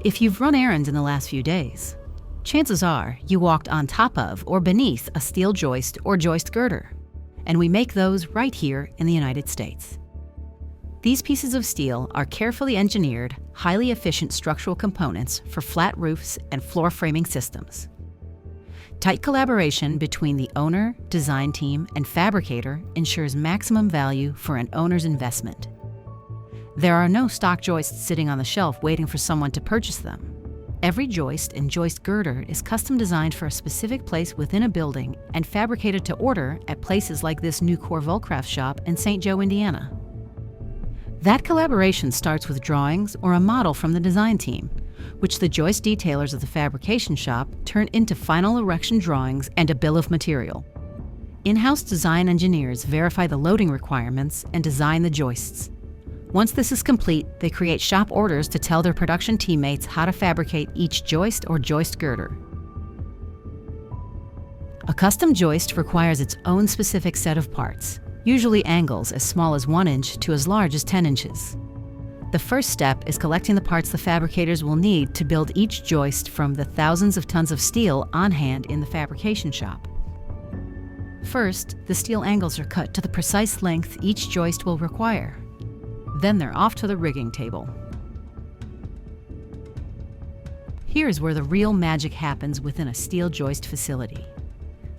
If you've run errands in the last few days, chances are you walked on top of or beneath a steel joist or joist girder, and we make those right here in the United States. These pieces of steel are carefully engineered, highly efficient structural components for flat roofs and floor framing systems. Tight collaboration between the owner, design team, and fabricator ensures maximum value for an owner's investment. There are no stock joists sitting on the shelf waiting for someone to purchase them. Every joist and joist girder is custom designed for a specific place within a building and fabricated to order at places like this Nucor Vulcraft shop in St. Joe, Indiana. That collaboration starts with drawings or a model from the design team, which the joist detailers of the fabrication shop turn into final erection drawings and a bill of material. In-house design engineers verify the loading requirements and design the joists. Once this is complete, they create shop orders to tell their production teammates how to fabricate each joist or joist girder. A custom joist requires its own specific set of parts, usually angles as small as 1 inch to as large as 10 inches. The first step is collecting the parts the fabricators will need to build each joist from the thousands of tons of steel on hand in the fabrication shop. First, the steel angles are cut to the precise length each joist will require. Then they're off to the rigging table. Here's where the real magic happens within a steel joist facility.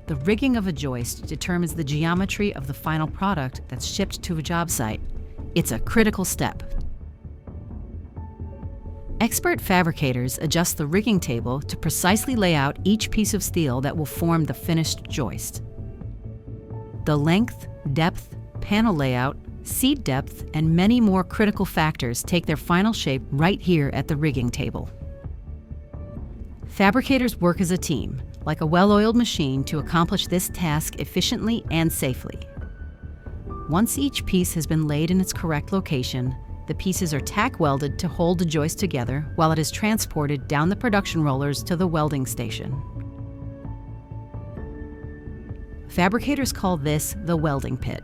The rigging of a joist determines the geometry of the final product that's shipped to a job site. It's a critical step. Expert fabricators adjust the rigging table to precisely lay out each piece of steel that will form the finished joist. The length, depth, panel layout, seat depth, and many more critical factors take their final shape right here at the rigging table. Fabricators work as a team, like a well-oiled machine, to accomplish this task efficiently and safely. Once each piece has been laid in its correct location, the pieces are tack welded to hold the joist together while it is transported down the production rollers to the welding station. Fabricators call this the welding pit.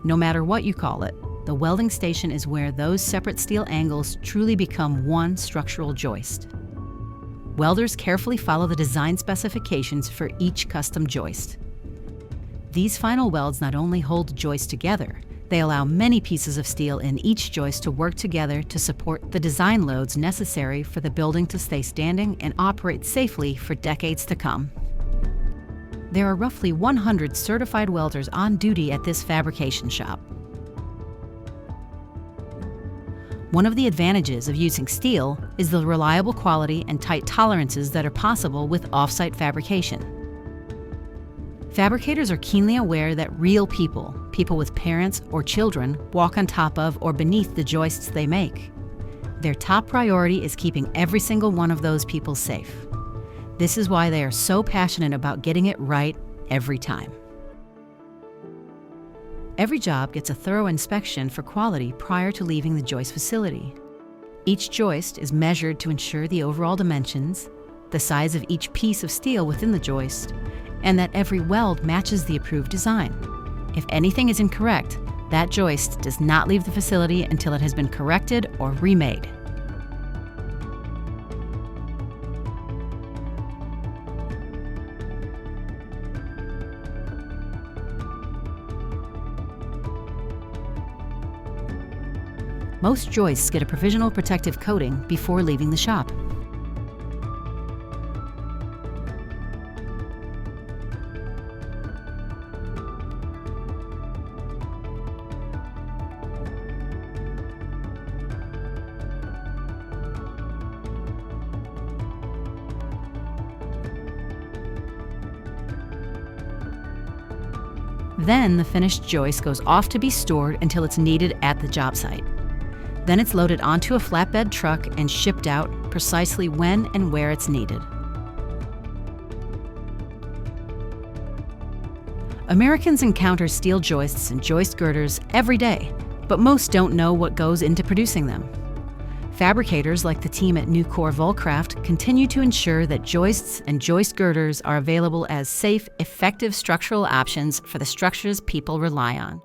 No matter what you call it, the welding station is where those separate steel angles truly become one structural joist. Welders carefully follow the design specifications for each custom joist. These final welds not only hold the joist together, they allow many pieces of steel in each joist to work together to support the design loads necessary for the building to stay standing and operate safely for decades to come. There are roughly 100 certified welders on duty at this fabrication shop. One of the advantages of using steel is the reliable quality and tight tolerances that are possible with off-site fabrication. Fabricators are keenly aware that real people with parents or children, walk on top of or beneath the joists they make. Their top priority is keeping every single one of those people safe. This is why they are so passionate about getting it right every time. Every job gets a thorough inspection for quality prior to leaving the joist facility. Each joist is measured to ensure the overall dimensions, the size of each piece of steel within the joist, and that every weld matches the approved design. If anything is incorrect, that joist does not leave the facility until it has been corrected or remade. Most joists get a provisional protective coating before leaving the shop. Then the finished joist goes off to be stored until it's needed at the job site. Then it's loaded onto a flatbed truck and shipped out precisely when and where it's needed. Americans encounter steel joists and joist girders every day, but most don't know what goes into producing them. Fabricators like the team at Nucor Vulcraft continue to ensure that joists and joist girders are available as safe, effective structural options for the structures people rely on.